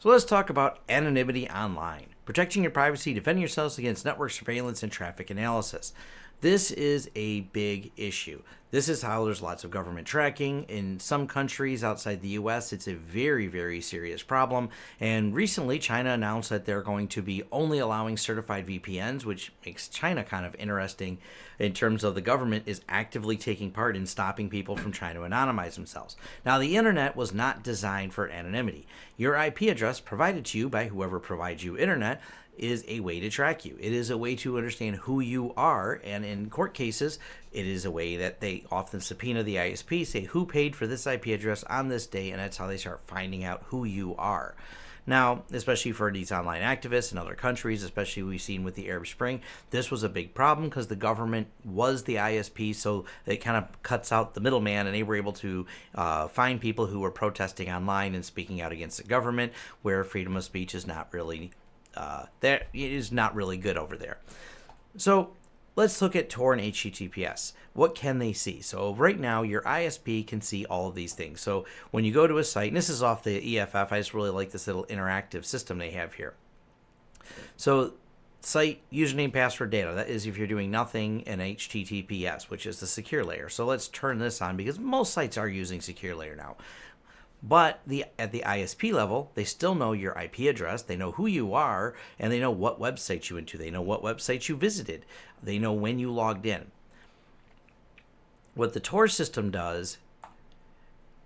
So let's talk about anonymity online, protecting your privacy, defending yourselves against network surveillance and traffic analysis. This is a big issue. This is how there's lots of government tracking. In some countries outside the US, it's a very, very serious problem. And recently, China announced that they're going to be only allowing certified VPNs, which makes China kind of interesting in terms of the government is actively taking part in stopping people from trying to anonymize themselves. Now, the internet was not designed for anonymity. Your IP address provided to you by whoever provides you internet is a way to track you. It is a way to understand who you are, and in court cases, it is a way that they often subpoena the ISP, say who paid for this IP address on this day, and that's how they start finding out who you are. Now, especially for these online activists in other countries, especially we've seen with the Arab Spring, this was a big problem because the government was the ISP, so it kind of cuts out the middleman, and they were able to find people who were protesting online and speaking out against the government, where freedom of speech is not really it is not really good over there. So let's look at Tor and HTTPS. What can they see? So right now, your ISP can see all of these things. So when you go to a site, and this is off the EFF, I just really like this little interactive system they have here. So site username, password, data. That is if you're doing nothing in HTTPS, which is the secure layer. So let's turn this on because most sites are using secure layer now. But at the ISP level, they still know your IP address, they know who you are, and they know what website you went to. They know what website you visited. They know when you logged in. What the Tor system does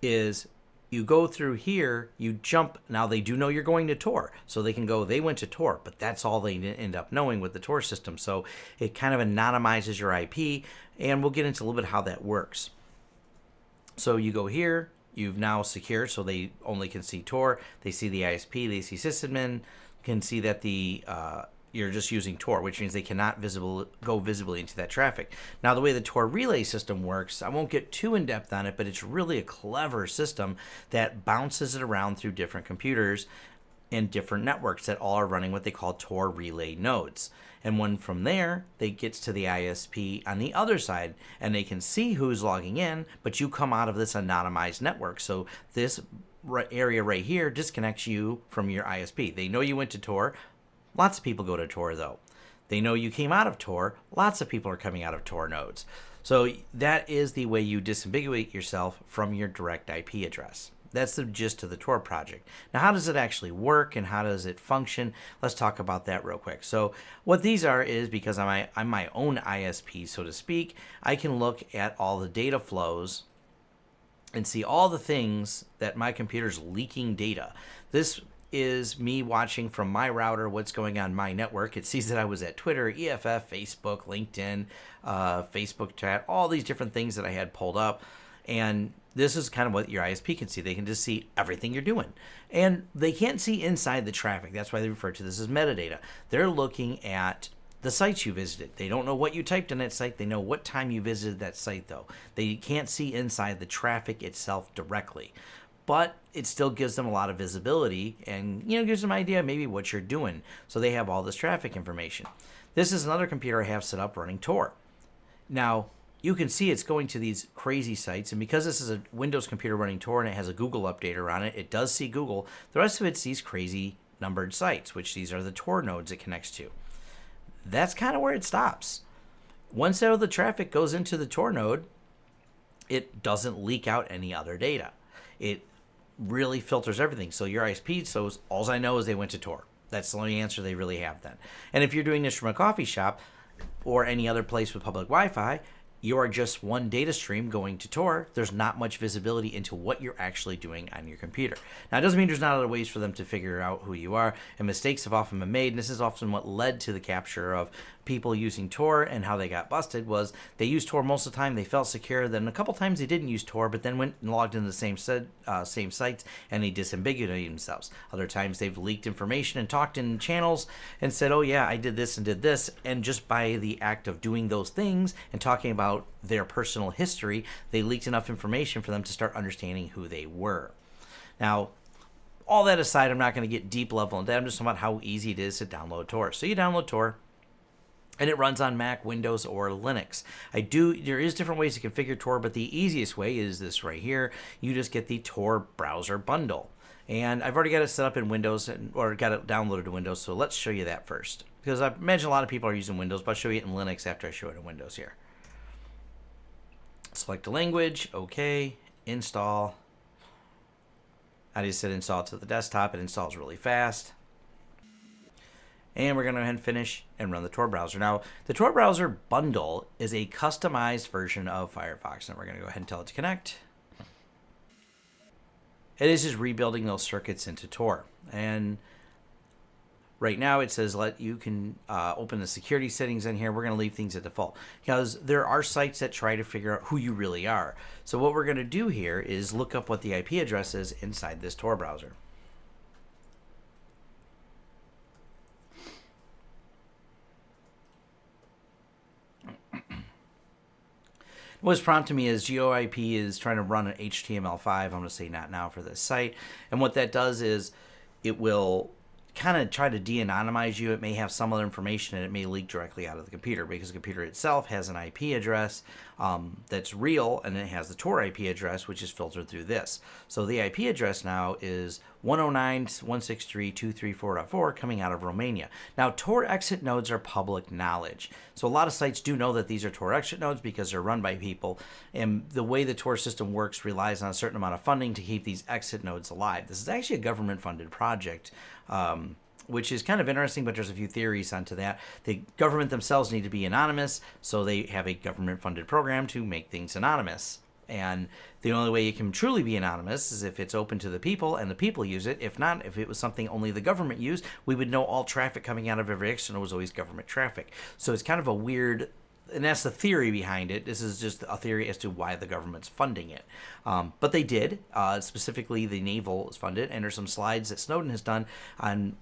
is you go through here, you jump. Now, they do know you're going to Tor, so they can go, they went to Tor, but that's all they end up knowing with the Tor system. So it kind of anonymizes your IP, and we'll get into a little bit how that works. So you go here. You've now secured, so they only can see Tor. They see the ISP. They see sysadmin. Can see that you're just using Tor, which means they cannot go visibly into that traffic. Now, the way the Tor Relay System works, I won't get too in depth on it, but it's really a clever system that bounces it around through different computers and different networks that all are running what they call Tor Relay nodes. And when from there, they gets to the ISP on the other side, and they can see who's logging in, but you come out of this anonymized network. So this area right here disconnects you from your ISP. They know you went to Tor. Lots of people go to Tor, though. They know you came out of Tor. Lots of people are coming out of Tor nodes. So that is the way you disambiguate yourself from your direct IP address. That's the gist of the Tor project. Now, how does it actually work and how does it function? Let's talk about that real quick. So what these are is, because I'm my own ISP, so to speak, I can look at all the data flows and see all the things that my computer's leaking data. This is me watching from my router what's going on my network. It sees that I was at Twitter, EFF, Facebook, LinkedIn, Facebook chat, all these different things that I had pulled up. And this is kind of what your ISP can see. They can just see everything you're doing. And they can't see inside the traffic. That's why they refer to this as metadata. They're looking at the sites you visited. They don't know what you typed in that site. They know what time you visited that site, though. They can't see inside the traffic itself directly. But it still gives them a lot of visibility and, gives them an idea maybe what you're doing. So they have all this traffic information. This is another computer I have set up running Tor. Now, you can see it's going to these crazy sites, and because this is a Windows computer running Tor and it has a Google updater on it, it does see Google. The rest of it's these crazy numbered sites, which these are the Tor nodes it connects to. That's kind of where it stops. Once all the traffic goes into the Tor node, it doesn't leak out any other data. It really filters everything. So your ISP, so all I know is they went to Tor. That's the only answer they really have then. And if you're doing this from a coffee shop or any other place with public Wi-Fi, you are just one data stream going to Tor. There's not much visibility into what you're actually doing on your computer. Now, it doesn't mean there's not other ways for them to figure out who you are, and mistakes have often been made, and this is often what led to the capture of people using Tor and how they got busted was they used Tor most of the time, they felt secure, then a couple times they didn't use Tor, but then went and logged into the same sites and they disambiguated themselves. Other times they've leaked information and talked in channels and said, oh yeah, I did this and did this, and just by the act of doing those things and talking about their personal history, they leaked enough information for them to start understanding who they were. Now, all that aside, I'm not going to get deep level into that. I'm just talking about how easy it is to download Tor. So you download Tor, and it runs on Mac, Windows, or Linux. There is different ways to configure Tor, but the easiest way is this right here. You just get the Tor Browser Bundle. And I've already got it set up in Windows or got it downloaded to Windows, so let's show you that first. Because I imagine a lot of people are using Windows, but I'll show you it in Linux after I show it in Windows here. Select a language, OK, install. I just said install it to the desktop. It installs really fast. And we're going to go ahead and finish and run the Tor browser. Now, the Tor Browser Bundle is a customized version of Firefox. And we're going to go ahead and tell it to connect. It is just rebuilding those circuits into Tor. And right now it says you can open the security settings in here. We're going to leave things at default because there are sites that try to figure out who you really are. So what we're going to do here is look up what the IP address is inside this Tor browser. What's prompted me is GeoIP is trying to run an HTML5. I'm going to say not now for this site. And what that does is it will kind of try to de-anonymize you. It may have some other information and it may leak directly out of the computer because the computer itself has an IP address that's real, and it has the Tor IP address, which is filtered through this. So the IP address now is 109.163.234.4 coming out of Romania. Now, Tor exit nodes are public knowledge. So a lot of sites do know that these are Tor exit nodes because they're run by people. And the way the Tor system works relies on a certain amount of funding to keep these exit nodes alive. This is actually a government-funded project, which is kind of interesting, but there's a few theories onto that. The government themselves need to be anonymous, so they have a government-funded program to make things anonymous. And the only way you can truly be anonymous is if it's open to the people and the people use it. If not, if it was something only the government used, we would know all traffic coming out of every exit node was always government traffic. So it's kind of a weird, and that's the theory behind it. This is just a theory as to why the government's funding it. But they did. Specifically, the naval is funded, and there's some slides that Snowden has done on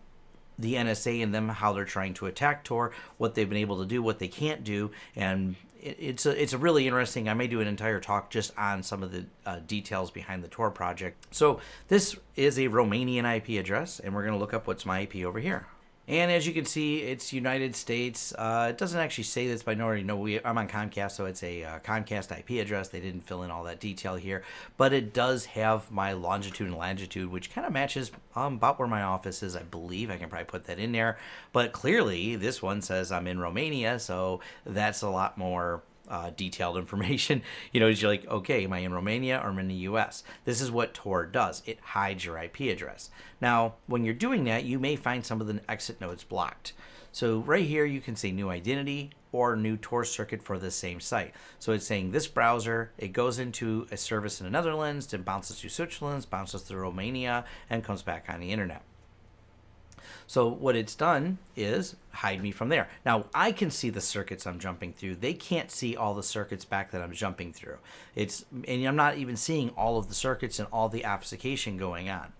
the NSA and them, how they're trying to attack Tor, what they've been able to do, what they can't do, and it's a really interesting. I may do an entire talk just on some of the details behind the Tor project. So this is a Romanian IP address, and we're going to look up what's my IP over here. And as you can see, it's United States. It doesn't actually say this, but I already know I'm on Comcast, so it's a Comcast IP address. They didn't fill in all that detail here, but it does have my longitude and latitude, which kind of matches about where my office is, I believe. I can probably put that in there, but clearly this one says I'm in Romania, so that's a lot more detailed information. You know, you're like, okay, am I in Romania or am I in the US? This is what Tor does. It hides your IP address. Now, when you're doing that, you may find some of the exit nodes blocked. So right here, you can say new identity or new Tor circuit for the same site. So it's saying this browser, it goes into a service in the Netherlands, then bounces to Switzerland, bounces to Romania, and comes back on the internet. So what it's done is hide me from there. Now, I can see the circuits I'm jumping through. They can't see all the circuits back that I'm jumping through. And I'm not even seeing all of the circuits and all the obfuscation going on.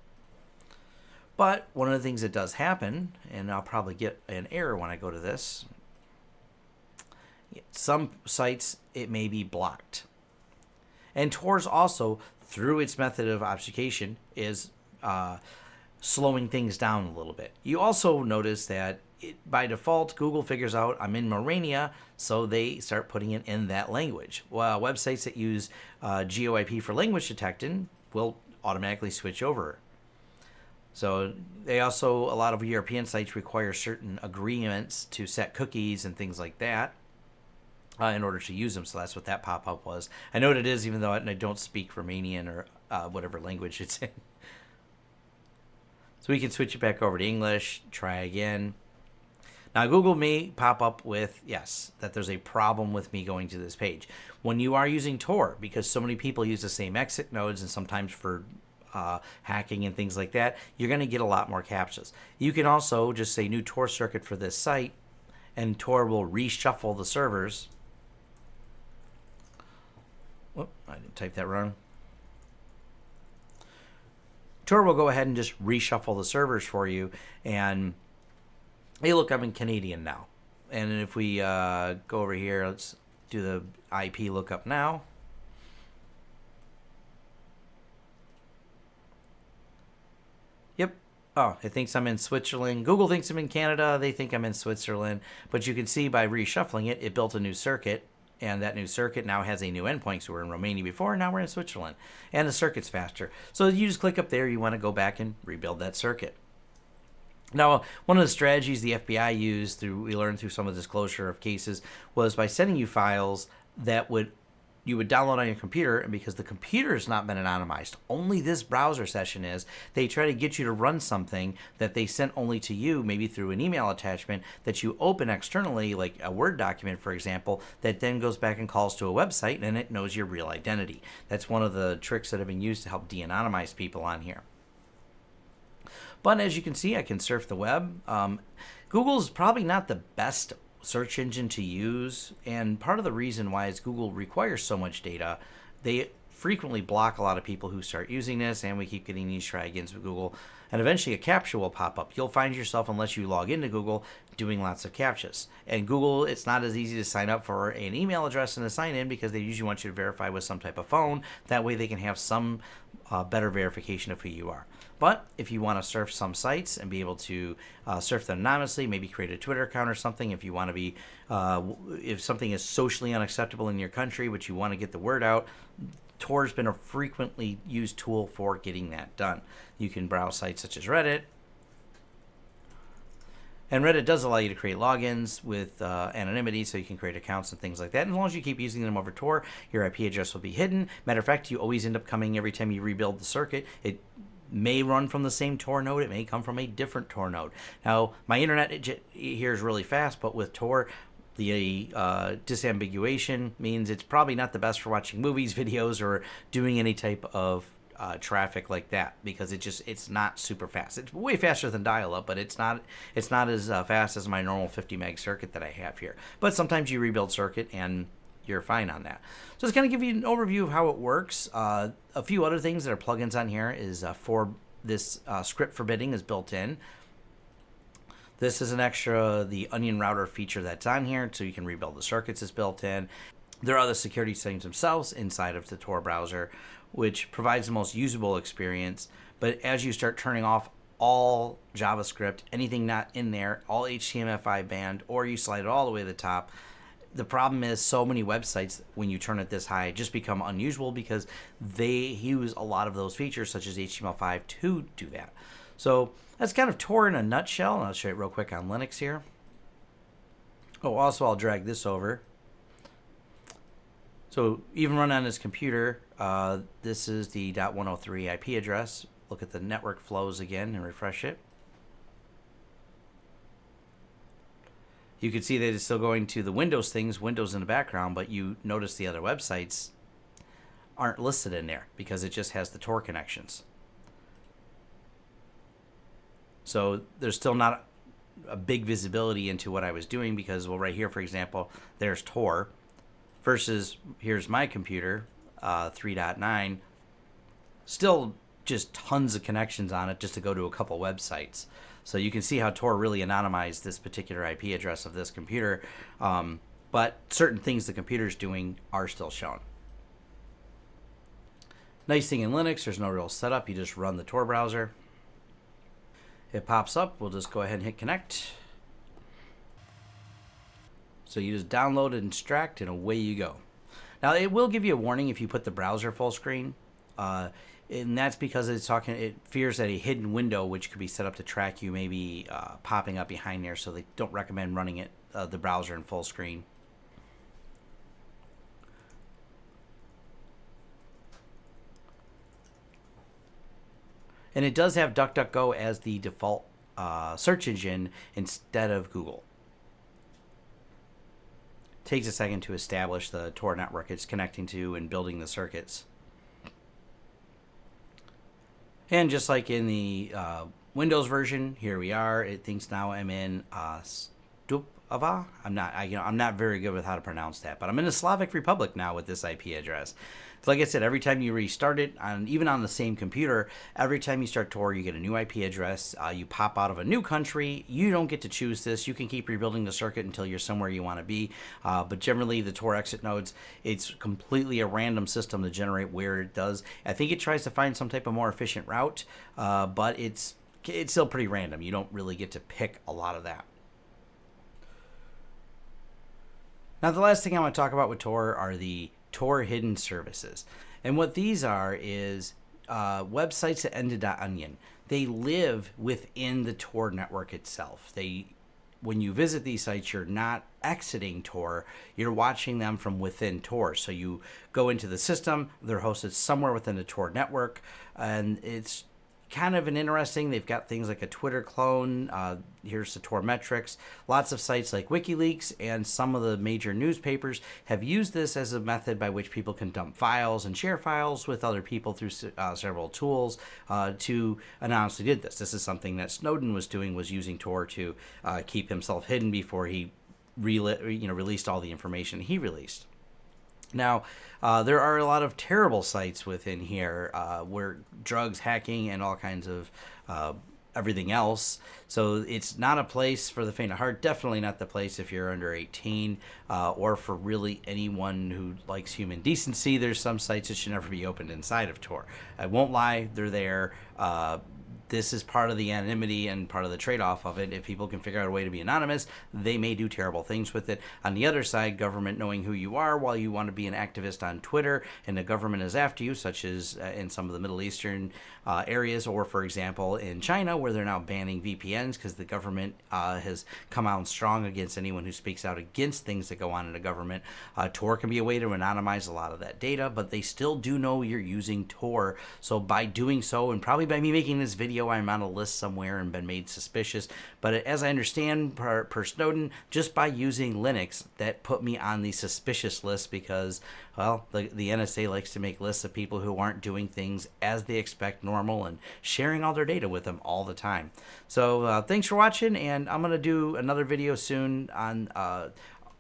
But one of the things that does happen, and I'll probably get an error when I go to this, some sites, it may be blocked. And Tor's also, through its method of obfuscation, is slowing things down a little bit. You also notice that by default, Google figures out I'm in Romania, so they start putting it in that language. Well, websites that use GeoIP for language detection will automatically switch over. So they also, a lot of European sites require certain agreements to set cookies and things like that in order to use them. So that's what that pop-up was. I know what it is, even though I don't speak Romanian or whatever language it's in. So we can switch it back over to English, try again. Now, Google may pop up with, yes, that there's a problem with me going to this page. When you are using Tor, because so many people use the same exit nodes and sometimes for hacking and things like that, you're going to get a lot more captchas. You can also just say new Tor circuit for this site, and Tor will reshuffle the servers. Whoop, I didn't type that wrong. Tor will go ahead and just reshuffle the servers for you, and hey, look, I'm in Canadian now. And if we go over here, let's do the IP lookup now. Yep. Oh, it thinks I'm in Switzerland. Google thinks I'm in Canada. They think I'm in Switzerland. But you can see by reshuffling it, it built a new circuit, and that new circuit now has a new endpoint. So we're in Romania before, and now we're in Switzerland, and the circuit's faster. So you just click up there. You want to go back and rebuild that circuit. Now, one of the strategies the FBI used, we learned through some of the disclosure of cases, was by sending you files that you would download on your computer, and because the computer has not been anonymized, only this browser session is, they try to get you to run something that they sent only to you, maybe through an email attachment that you open externally, like a Word document, for example, that then goes back and calls to a website, and it knows your real identity. That's one of the tricks that have been used to help de-anonymize people on here. But as you can see, I can surf the web. Google's probably not the best search engine to use, and part of the reason why is Google requires so much data. They frequently block a lot of people who start using this, and we keep getting these try-agains with Google, and eventually a CAPTCHA will pop up. You'll find yourself, unless you log into Google, doing lots of CAPTCHAs. And Google, it's not as easy to sign up for an email address and to sign in, because they usually want you to verify with some type of phone. That way they can have some better verification of who you are. But if you want to surf some sites and be able to surf them anonymously, maybe create a Twitter account or something, if you want to be, if something is socially unacceptable in your country, but you want to get the word out, Tor's been a frequently used tool for getting that done. You can browse sites such as Reddit. And Reddit does allow you to create logins with anonymity, so you can create accounts and things like that. And as long as you keep using them over Tor, your IP address will be hidden. Matter of fact, you always end up coming every time you rebuild the circuit. It may run from the same Tor node. It may come from a different Tor node. Now, my internet here is really fast, but with Tor, the disambiguation means it's probably not the best for watching movies, videos, or doing any type of traffic like that, because it's not super fast. It's way faster than dial-up, but it's not as fast as my normal 50 meg circuit that I have here. But sometimes you rebuild circuit and you're fine on that. So it's going to give you an overview of how it works. A few other things that are plugins on here is for this script forbidding is built in. This is an extra, the onion router feature that's on here, so you can rebuild the circuits is built in. There are the security settings themselves inside of the Tor browser, which provides the most usable experience. But as you start turning off all JavaScript, anything not in there, all HTML5 banned, or you slide it all the way to the top, the problem is so many websites, when you turn it this high, just become unusable because they use a lot of those features, such as HTML5, to do that. So that's kind of Tor in a nutshell, and I'll show you real quick on Linux here. Oh, also I'll drag this over. So even run on this computer, this is the .103 IP address. Look at the network flows again and refresh it. You can see that it's still going to the Windows things, Windows in the background, but you notice the other websites aren't listed in there because it just has the Tor connections. So there's still not a big visibility into what I was doing because, well, right here, for example, there's Tor versus here's my computer, 3.9, still just tons of connections on it just to go to a couple websites. So you can see how Tor really anonymized this particular IP address of this computer, but certain things the computer's doing are still shown. Nice thing in Linux, there's no real setup. You just run the Tor browser. It pops up. We'll just go ahead and hit connect. So you just download and extract, and away you go. Now, it will give you a warning if you put the browser full screen. And that's because it fears that a hidden window, which could be set up to track you, may be popping up behind there, so they don't recommend running it the browser in full screen. And it does have DuckDuckGo as the default search engine instead of Google. Takes a second to establish the Tor network it's connecting to and building the circuits. And just like in the Windows version, here we are. It thinks now I'm in Stupava. I'm not very good with how to pronounce that, but I'm in the Slavic Republic now with this IP address. So like I said, every time you restart it, even on the same computer, every time you start Tor, you get a new IP address. You pop out of a new country. You don't get to choose this. You can keep rebuilding the circuit until you're somewhere you want to be. But generally, the Tor exit nodes, it's completely a random system to generate where it does. I think it tries to find some type of more efficient route, but it's still pretty random. You don't really get to pick a lot of that. Now, the last thing I want to talk about with Tor are the Tor Hidden Services. And what these are is websites that ended .onion. They live within the Tor network itself. When you visit these sites, you're not exiting Tor, you're watching them from within Tor. So you go into the system, they're hosted somewhere within the Tor network, and it's kind of an interesting, they've got things like a Twitter clone, here's the Tor Metrics. Lots of sites like WikiLeaks and some of the major newspapers have used this as a method by which people can dump files and share files with other people through several tools to anonymously did this. This is something that Snowden was doing, was using Tor to keep himself hidden before he released all the information he released. Now, there are a lot of terrible sites within here where drugs, hacking, and all kinds of everything else. So it's not a place for the faint of heart. Definitely not the place if you're under 18 or for really anyone who likes human decency. There's some sites that should never be opened inside of Tor. I won't lie, they're there. This is part of the anonymity and part of the trade-off of it. If people can figure out a way to be anonymous, they may do terrible things with it. On the other side, government knowing who you are while you want to be an activist on Twitter and the government is after you, such as in some of the Middle Eastern areas, or for example in China, where they're now banning VPNs because the government has come out strong against anyone who speaks out against things that go on in the government. Tor can be a way to anonymize a lot of that data, but they still do know you're using Tor. So by doing so, and probably by me making this video, I'm on a list somewhere and been made suspicious. But as I understand, per Snowden, just by using Linux, that put me on the suspicious list because, well, the NSA likes to make lists of people who aren't doing things as they expect normal and sharing all their data with them all the time. So thanks for watching, and I'm going to do another video soon on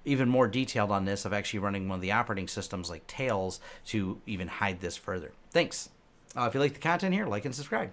even more detailed on this, of actually running one of the operating systems like Tails to even hide this further. Thanks. If you like the content here, like and subscribe.